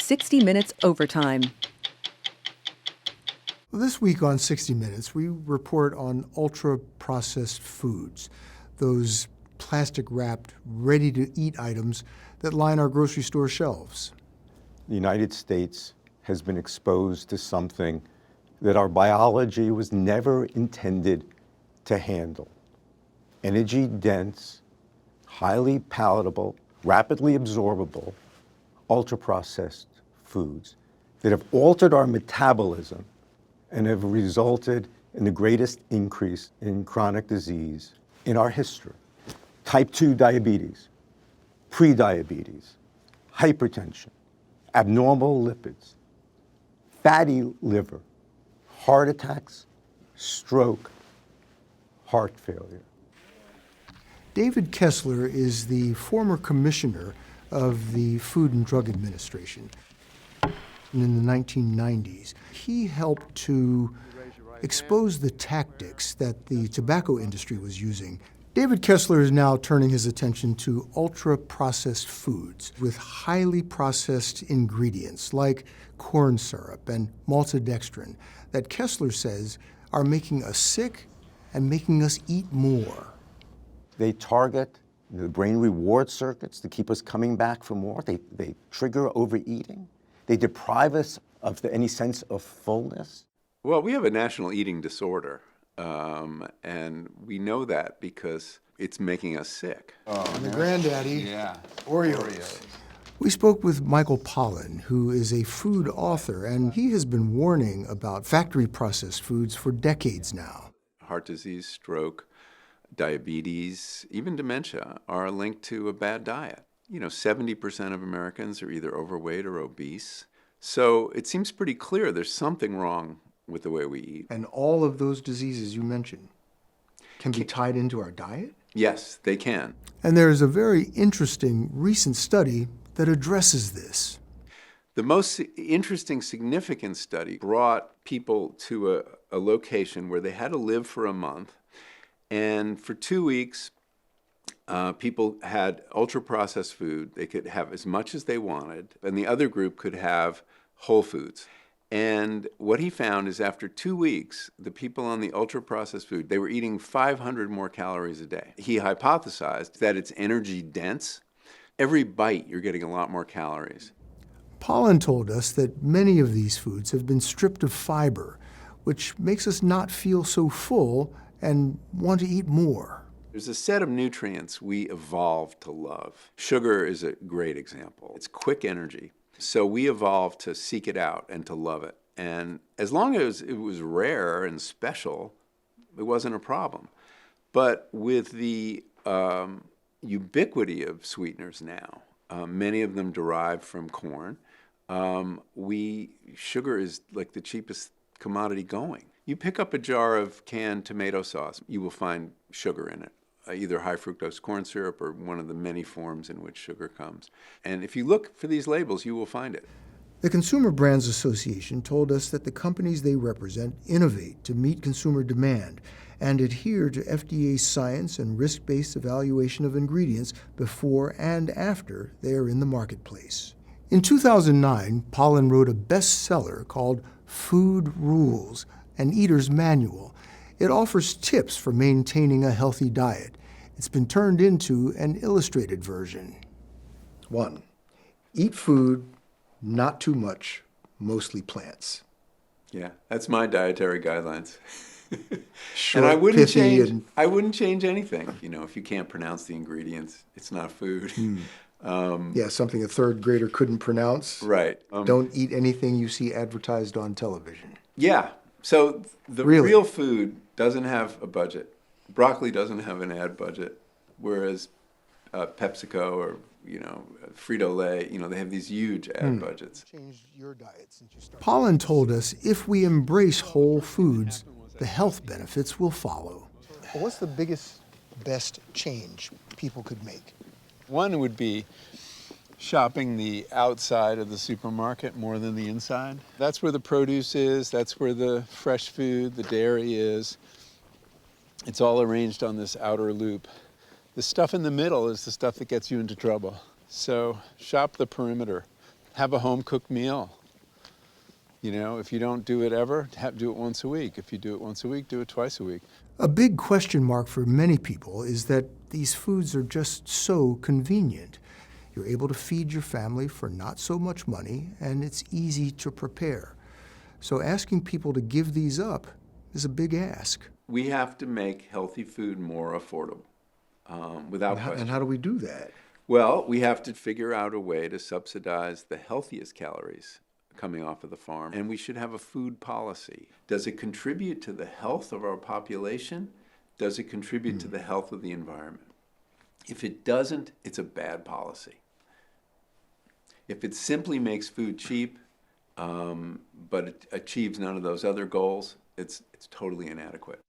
60 Minutes Overtime. Well, this week on 60 Minutes, we report on ultra-processed foods, those plastic-wrapped, ready-to-eat items that line our grocery store shelves. The United States has been exposed to something that our biology was never intended to handle. Energy-dense, highly palatable, rapidly absorbable, ultra-processed foods that have altered our metabolism and have resulted in the greatest increase in chronic disease in our history. Type 2 diabetes, prediabetes, hypertension, abnormal lipids, fatty liver, heart attacks, stroke, heart failure. David Kessler is the former commissioner of the Food and Drug Administration. In the 1990s, he helped to expose the tactics that the tobacco industry was using. David Kessler is now turning his attention to ultra-processed foods with highly processed ingredients like corn syrup and maltodextrin that Kessler says are making us sick and making us eat more. They target the brain reward circuits to keep us coming back for more. They trigger overeating. They deprive us of any sense of fullness. Well, we have a national eating disorder, and we know that because it's making us sick. And the granddaddy, Yeah. Oreos. We spoke with Michael Pollan, who is a food author, and he has been warning about factory-processed foods for decades now. Heart disease, stroke, diabetes, even dementia are linked to a bad diet. 70% of Americans are either overweight or obese. So it seems pretty clear there's something wrong with the way we eat. And all of those diseases you mentioned can be tied into our diet? Yes, they can. And there's a very interesting recent study that addresses this. The most interesting, significant study brought people to a location where they had to live for a month. And for 2 weeks, people had ultra-processed food. They could have as much as they wanted, and the other group could have whole foods. And what he found is after 2 weeks, the people on the ultra-processed food, they were eating 500 more calories a day. He hypothesized that it's energy dense. Every bite, you're getting a lot more calories. Pollan told us that many of these foods have been stripped of fiber, which makes us not feel so full and want to eat more. There's a set of nutrients we evolved to love. Sugar is a great example. It's quick energy. So we evolved to seek it out and to love it. And as long as it was rare and special, it wasn't a problem. But with the ubiquity of sweeteners now, many of them derived from corn, sugar is like the cheapest commodity going. You pick up a jar of canned tomato sauce, you will find sugar in it, either high fructose corn syrup or one of the many forms in which sugar comes. And if you look for these labels, you will find it. The Consumer Brands Association told us that the companies they represent innovate to meet consumer demand and adhere to FDA science and risk-based evaluation of ingredients before and after they are in the marketplace. In 2009, Pollan wrote a bestseller called Food Rules, an Eater's Manual. It offers tips for maintaining a healthy diet. It's been turned into an illustrated version. 1. Eat food, not too much, mostly plants. Yeah, that's my dietary guidelines. Short, and I wouldn't pithy, change. I wouldn't change anything. If you can't pronounce the ingredients, it's not food. Yeah, something a third grader couldn't pronounce. Right. Don't eat anything you see advertised on television. Yeah. So the Really? real food doesn't have a budget. Broccoli doesn't have an ad budget, whereas PepsiCo or Frito-Lay, they have these huge ad budgets. Pollan told us if we embrace whole foods, the health benefits will follow. What's the biggest, best change people could make? One would be shopping the outside of the supermarket more than the inside. That's where the produce is, that's where the fresh food, the dairy is. It's all arranged on this outer loop. The stuff in the middle is the stuff that gets you into trouble. So shop the perimeter. have a home-cooked meal. You know, if you don't do it ever, do it once a week. If you do it once a week, do it twice a week. A big question mark for many people is that these foods are just so convenient. You're able to feed your family for not so much money, and it's easy to prepare. So asking people to give these up is a big ask. We have to make healthy food more affordable, without question. And how do we do that? Well, we have to figure out a way to subsidize the healthiest calories coming off of the farm, and we should have a food policy. Does it contribute to the health of our population? Does it contribute to the health of the environment? If it doesn't, it's a bad policy. If it simply makes food cheap, but it achieves none of those other goals, it's totally inadequate.